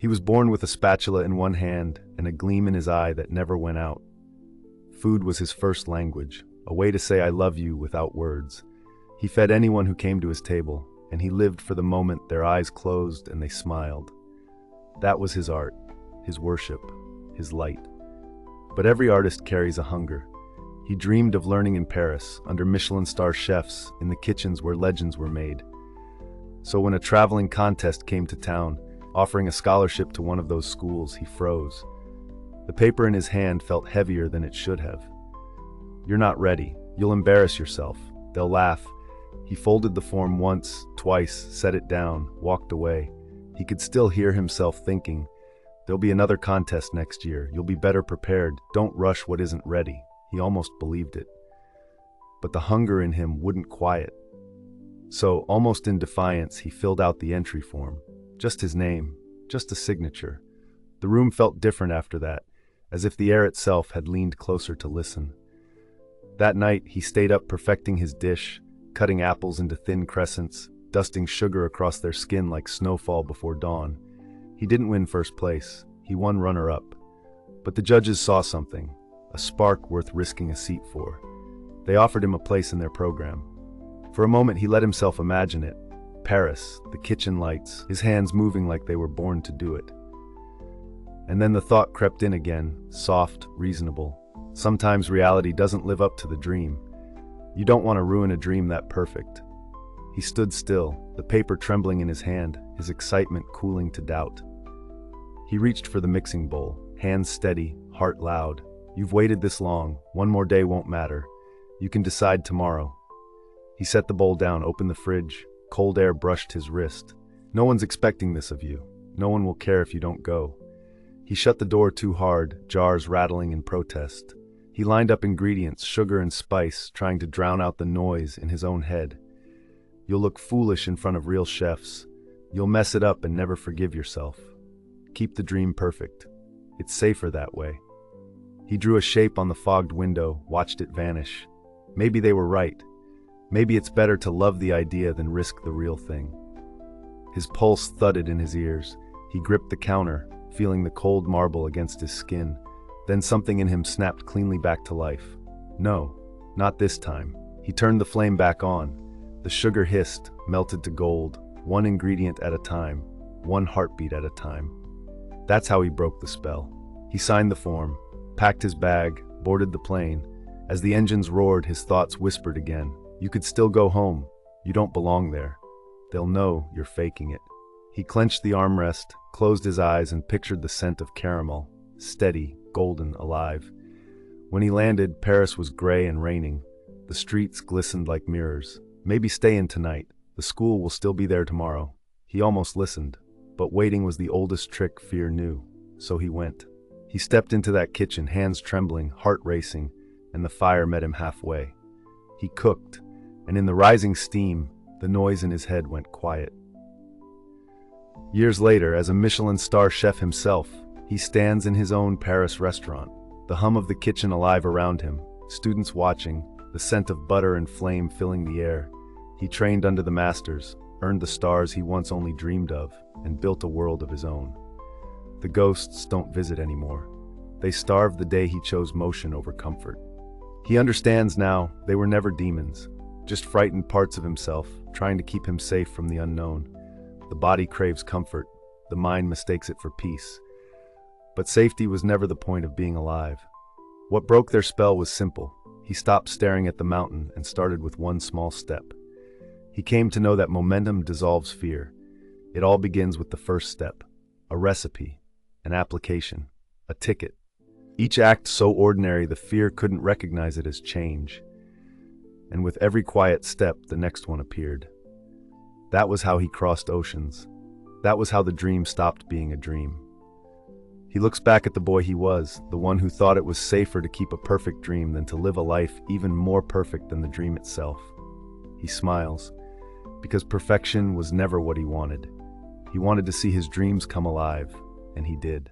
He was born with a spatula in one hand and a gleam in his eye that never went out. Food was his first language, a way to say I love you without words. He fed anyone who came to his table, and he lived for the moment their eyes closed and they smiled. That was his art, his worship, his light. But every artist carries a hunger. He dreamed of learning in Paris, under Michelin-Star chefs, in the kitchens where legends were made. So when a traveling contest came to town, offering a scholarship to one of those schools, he froze. The paper in his hand felt heavier than it should have. You're not ready. You'll embarrass yourself. They'll laugh. He folded the form once, twice, set it down, walked away. He could still hear himself thinking, there'll be another contest next year. You'll be better prepared. Don't rush what isn't ready. He almost believed it. But the hunger in him wouldn't quiet. So, almost in defiance, he filled out the entry form. Just his name, just a signature. The room felt different after that, as if the air itself had leaned closer to listen. That night, he stayed up perfecting his dish, cutting apples into thin crescents, dusting sugar across their skin like snowfall before dawn. He didn't win first place. He won runner-up. But the judges saw something, a spark worth risking a seat for. They offered him a place in their program. For a moment, he let himself imagine it. Paris, the kitchen lights, his hands moving like they were born to do it. And then the thought crept in again, soft, reasonable. Sometimes reality doesn't live up to the dream. You don't want to ruin a dream that perfect. He stood still, the paper trembling in his hand, his excitement cooling to doubt. He reached for the mixing bowl, hands steady, heart loud. You've waited this long, one more day won't matter. You can decide tomorrow. He set the bowl down, opened the fridge. Cold air brushed his wrist. No one's expecting this of you. No one will care if you don't go. He shut the door too hard, jars rattling in protest. He lined up ingredients, sugar and spice, trying to drown out the noise in his own head. You'll look foolish in front of real chefs. You'll mess it up and never forgive yourself. Keep the dream perfect. It's safer that way. He drew a shape on the fogged window, watched it vanish. Maybe they were right. Maybe it's better to love the idea than risk the real thing. His pulse thudded in his ears. He gripped the counter, feeling the cold marble against his skin. Then something in him snapped cleanly back to life. No, not this time. He turned the flame back on. The sugar hissed, melted to gold, one ingredient at a time, one heartbeat at a time. That's how he broke the spell. He signed the form, packed his bag, boarded the plane. As the engines roared, his thoughts whispered again. You could still go home. You don't belong there. They'll know you're faking it. He clenched the armrest, closed his eyes, and pictured the scent of caramel, steady, golden, alive. When he landed, Paris was gray and raining. The streets glistened like mirrors. Maybe stay in tonight. The school will still be there tomorrow. He almost listened, but waiting was the oldest trick fear knew, so he went. He stepped into that kitchen, hands trembling, heart racing, and the fire met him halfway. He cooked, and in the rising steam, the noise in his head went quiet. Years later, as a Michelin-Star chef himself, he stands in his own Paris restaurant, the hum of the kitchen alive around him, students watching, the scent of butter and flame filling the air. He trained under the masters, earned the stars he once only dreamed of, and built a world of his own. The ghosts don't visit anymore. They starved the day he chose motion over comfort. He understands now they were never demons, just frightened parts of himself, trying to keep him safe from the unknown. The body craves comfort, the mind mistakes it for peace. But safety was never the point of being alive. What broke their spell was simple. He stopped staring at the mountain and started with one small step. He came to know that momentum dissolves fear. It all begins with the first step, a recipe, an application, a ticket. Each act so ordinary the fear couldn't recognize it as change. And with every quiet step, the next one appeared. That was how he crossed oceans. That was how the dream stopped being a dream. He looks back at the boy he was, the one who thought it was safer to keep a perfect dream than to live a life even more perfect than the dream itself. He smiles, because perfection was never what he wanted. He wanted to see his dreams come alive, and he did.